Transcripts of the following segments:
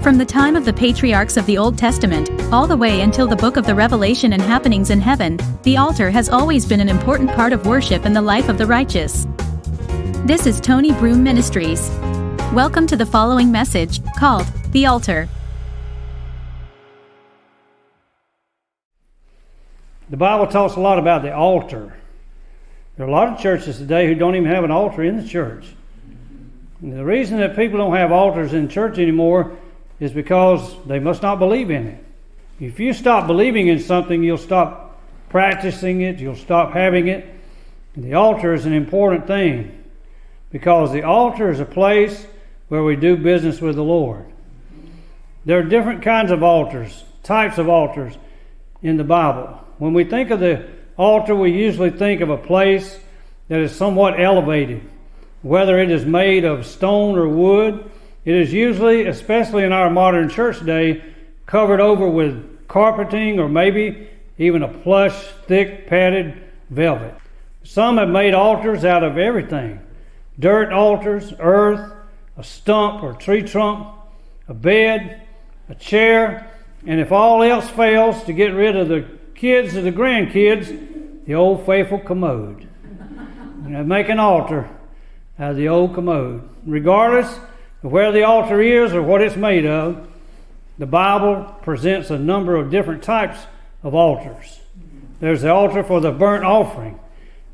From the time of the patriarchs of the Old Testament, all the way until the book of the Revelation and happenings in heaven, the altar has always been an important part of worship in the life of the righteous. This is Tony Broome Ministries. Welcome to the following message, called, The Altar. The Bible talks a lot about the altar. There are a lot of churches today who don't even have an altar in the church. And the reason that people don't have altars in church anymore is because they must not believe in it. If you stop believing in something, you'll stop practicing it, you'll stop having it. And the altar is an important thing because the altar is a place where we do business with the Lord. There are different kinds of altars, types of altars in the Bible. When we think of the altar, we usually think of a place that is somewhat elevated, whether it is made of stone or wood. It is usually, especially in our modern church day, covered over with carpeting or maybe even a plush, thick, padded velvet. Some have made altars out of everything. Dirt altars, earth, a stump or tree trunk, a bed, a chair, and if all else fails, to get rid of the kids or the grandkids, the old faithful commode. And they make an altar out of the old commode. Regardless of where the altar is or what it's made of, the Bible presents a number of different types of altars. There's the altar for the burnt offering.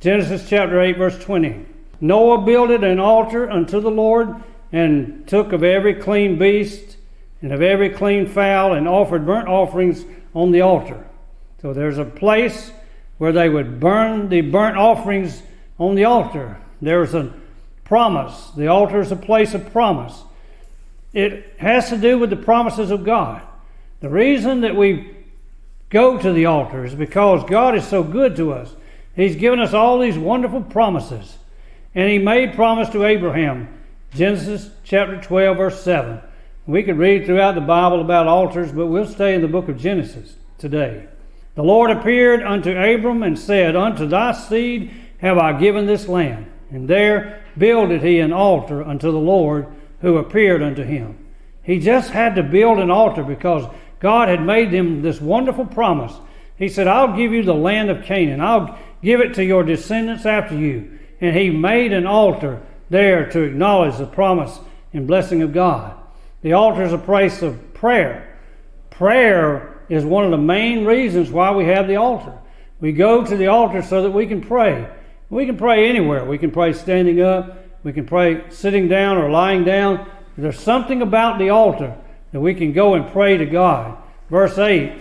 Genesis chapter 8 verse 20. Noah builded an altar unto the Lord and took of every clean beast and of every clean fowl and offered burnt offerings on the altar. So there's a place where they would burn the burnt offerings on the altar. There's a promise. The altar is a place of promise. It has to do with the promises of God. The reason that we go to the altar is because God is so good to us. He's given us all these wonderful promises. And He made promise to Abraham. Genesis chapter 12 verse 7. We could read throughout the Bible about altars, but we'll stay in the book of Genesis today. The Lord appeared unto Abram and said, Unto thy seed have I given this land. And there builded he an altar unto the Lord who appeared unto him. He just had to build an altar because God had made him this wonderful promise. He said, I'll give you the land of Canaan. I'll give it to your descendants after you. And he made an altar there to acknowledge the promise and blessing of God. The altar is a place of prayer. Prayer is one of the main reasons why we have the altar. We go to the altar so that we can pray. We can pray anywhere. We can pray standing up. We can pray sitting down or lying down. There's something about the altar that we can go and pray to God. Verse 8,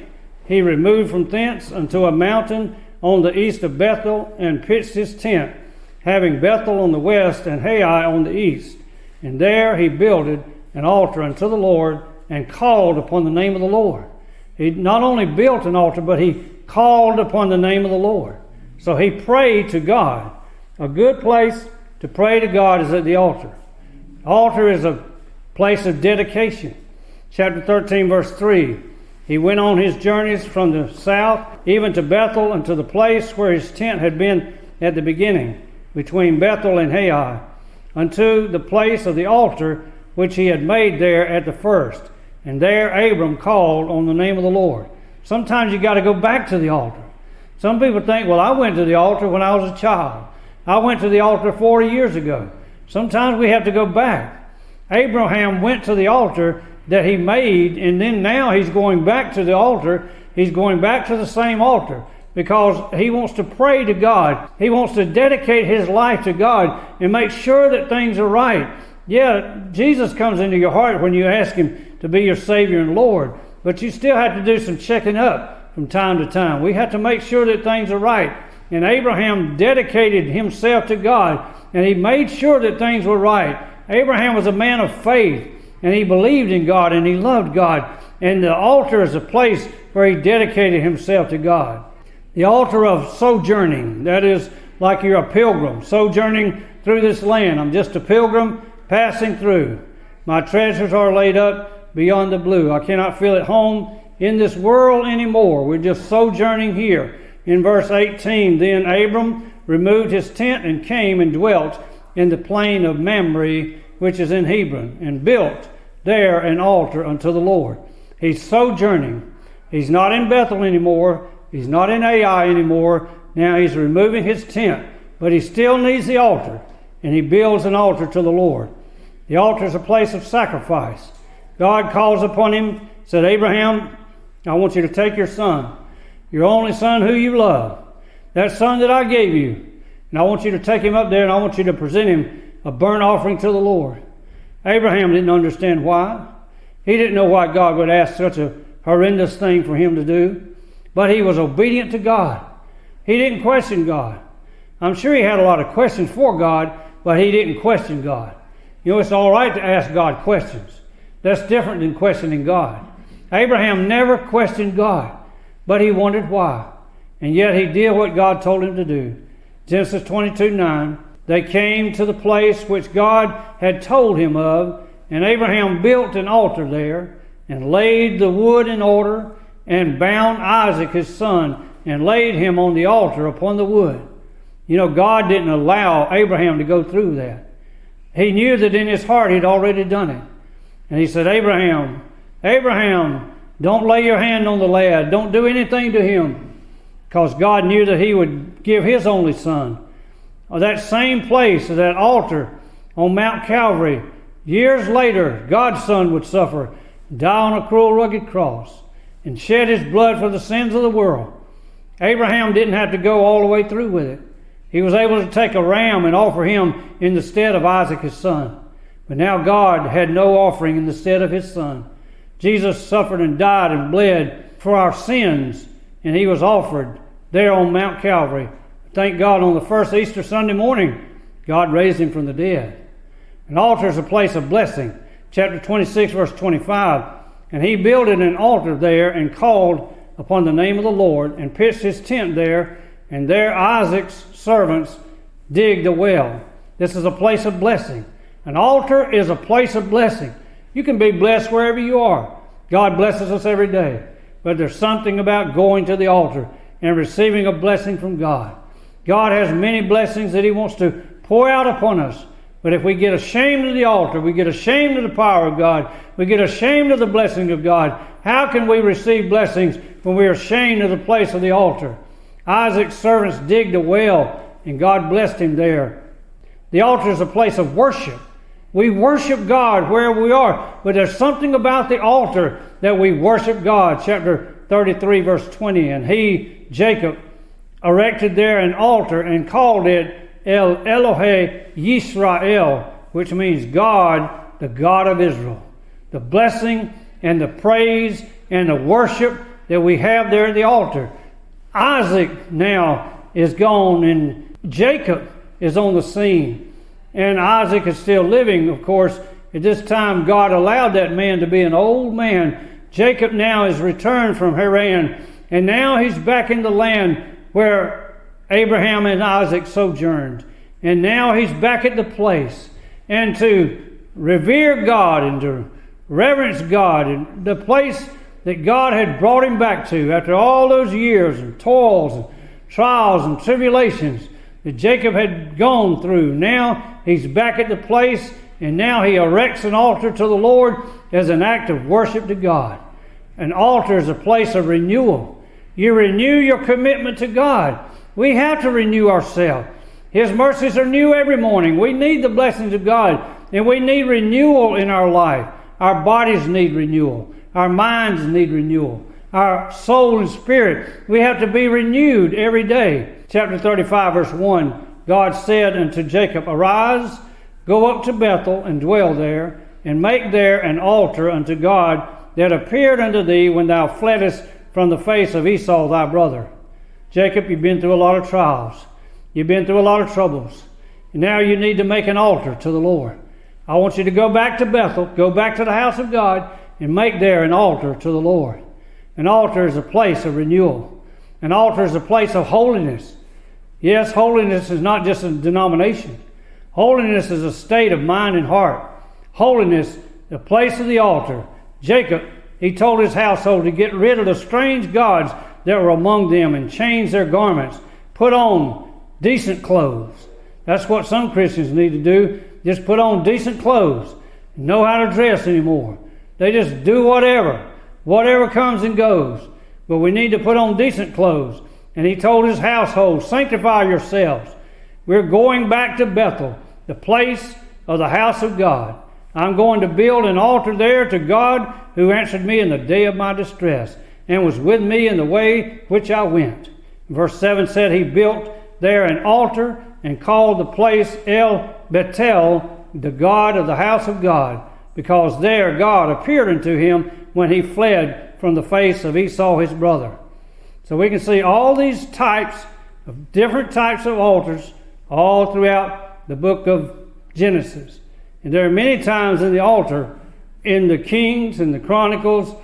He removed from thence unto a mountain on the east of Bethel and pitched his tent, having Bethel on the west and Hai on the east. And there he builded an altar unto the Lord and called upon the name of the Lord. He not only built an altar, but he called upon the name of the Lord. So he prayed to God. A good place to pray to God is at the altar. Altar is a place of dedication. Chapter 13 verse 3. He went on his journeys from the south, even to Bethel, and to the place where his tent had been at the beginning, between Bethel and Hai, unto the place of the altar which he had made there at the first. And there Abram called on the name of the Lord. Sometimes you got to go back to the altar. Some people think, well, I went to the altar when I was a child. I went to the altar 40 years ago. Sometimes we have to go back. Abraham went to the altar that he made, and then now he's going back to the altar. He's going back to the same altar because he wants to pray to God. He wants to dedicate his life to God and make sure that things are right. Yeah, Jesus comes into your heart when you ask Him to be your Savior and Lord, but you still have to do some checking up from time to time. We have to make sure that things are right. And Abraham dedicated himself to God, and he made sure that things were right. Abraham was a man of faith, and he believed in God, and he loved God. And the altar is a place where he dedicated himself to God. The altar of sojourning, that is like you're a pilgrim, sojourning through this land. I'm just a pilgrim passing through. My treasures are laid up beyond the blue. I cannot feel at home in this world anymore. We're just sojourning here. In verse 18, then Abram removed his tent and came and dwelt in the plain of Mamre, which is in Hebron, and built there an altar unto the Lord. He's sojourning. He's not in Bethel anymore. He's not in Ai anymore. Now he's removing his tent, but he still needs the altar, and he builds an altar to the Lord. The altar is a place of sacrifice. God calls upon him, said, Abraham, I want you to take your son, your only son who you love, that son that I gave you, and I want you to take him up there, and I want you to present him a burnt offering to the Lord. Abraham didn't understand why. He didn't know why God would ask such a horrendous thing for him to do, but he was obedient to God. He didn't question God. I'm sure he had a lot of questions for God, but he didn't question God. You know, it's all right to ask God questions. That's different than questioning God. Abraham never questioned God, but he wondered why. And yet he did what God told him to do. Genesis 22:9, they came to the place which God had told him of, and Abraham built an altar there, and laid the wood in order, and bound Isaac his son, and laid him on the altar upon the wood. You know, God didn't allow Abraham to go through that. He knew that in his heart he'd already done it. And he said, Abraham, don't lay your hand on the lad. Don't do anything to him. Because God knew that he would give his only son. That same place, that altar on Mount Calvary, years later, God's son would suffer, die on a cruel, rugged cross, and shed his blood for the sins of the world. Abraham didn't have to go all the way through with it. He was able to take a ram and offer him in the stead of Isaac his son. But now God had no offering in the stead of his son. Jesus suffered and died and bled for our sins, and he was offered there on Mount Calvary. Thank God, on the first Easter Sunday morning, God raised him from the dead. An altar is a place of blessing. Chapter 26, verse 25. And he builded an altar there and called upon the name of the Lord, and pitched his tent there, and there Isaac's servants digged a well. This is a place of blessing. An altar is a place of blessing. You can be blessed wherever you are. God blesses us every day. But there's something about going to the altar and receiving a blessing from God. God has many blessings that he wants to pour out upon us. But if we get ashamed of the altar, we get ashamed of the power of God, we get ashamed of the blessing of God, how can we receive blessings when we are ashamed of the place of the altar? Isaac's servants digged a well, and God blessed him there. The altar is a place of worship. We worship God wherever we are, but there's something about the altar that we worship God. Chapter 33, verse 20, and he, Jacob, erected there an altar and called it El Elohe Yisrael, which means God, the God of Israel. The blessing and the praise and the worship that we have there at the altar. Isaac now is gone, and Jacob is on the scene. And Isaac is still living, of course. At this time, God allowed that man to be an old man. Jacob now is returned from Haran, and now he's back in the land where Abraham and Isaac sojourned. And now he's back at the place. And to revere God and to reverence God, and the place that God had brought him back to after all those years and toils and trials and tribulations that Jacob had gone through. Now he's back at the place, and now he erects an altar to the Lord as an act of worship to God. An altar is a place of renewal. You renew your commitment to God. We have to renew ourselves. His mercies are new every morning. We need the blessings of God, and we need renewal in our life. Our bodies need renewal. Our minds need renewal. Our soul and spirit, we have to be renewed every day. Chapter 35, verse 1, God said unto Jacob, Arise, go up to Bethel, and dwell there, and make there an altar unto God that appeared unto thee when thou fleddest from the face of Esau thy brother. Jacob, you've been through a lot of trials. You've been through a lot of troubles. And now you need to make an altar to the Lord. I want you to go back to Bethel, go back to the house of God, and make there an altar to the Lord. An altar is a place of renewal. An altar is a place of holiness. Yes, holiness is not just a denomination. Holiness is a state of mind and heart. Holiness, the place of the altar. Jacob, he told his household to get rid of the strange gods that were among them and change their garments. Put on decent clothes. That's what some Christians need to do. Just put on decent clothes. know how to dress anymore. They just do whatever comes and goes. But we need to put on decent clothes. And he told his household, sanctify yourselves. We're going back to Bethel, the place of the house of God. I'm going to build an altar there to God who answered me in the day of my distress and was with me in the way which I went. Verse 7 said he built there an altar and called the place El Bethel, the God of the house of God, because there God appeared unto him when he fled from the face of Esau his brother. So we can see all these different types of altars all throughout the book of Genesis. And there are many times in the altar, in the Kings and the Chronicles,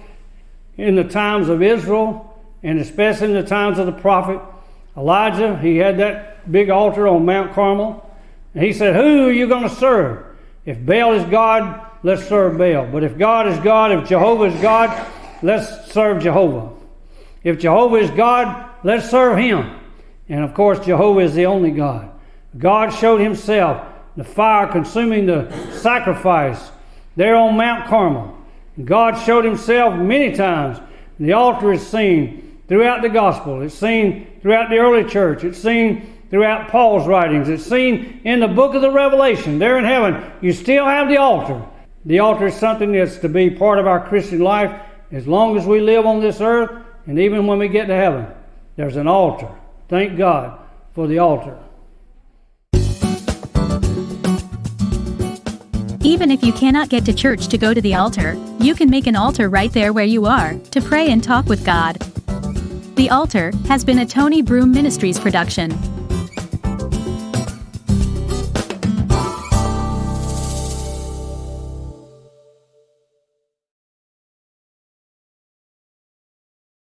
in the times of Israel, and especially in the times of the prophet Elijah. He had that big altar on Mount Carmel. And he said, who are you going to serve? If Baal is God, let's serve Baal. But if God is God, if Jehovah is God, let's serve Jehovah. If Jehovah is God, let's serve him. And of course, Jehovah is the only God. God showed himself, the fire consuming the sacrifice there on Mount Carmel. God showed himself many times. The altar is seen throughout the gospel. It's seen throughout the early church. It's seen throughout Paul's writings. It's seen in the book of the Revelation. There in heaven, you still have the altar. The altar is something that's to be part of our Christian life as long as we live on this earth, and even when we get to heaven. There's an altar. Thank God for the altar. Even if you cannot get to church to go to the altar, you can make an altar right there where you are, to pray and talk with God. The Altar has been a Tony Broome Ministries production.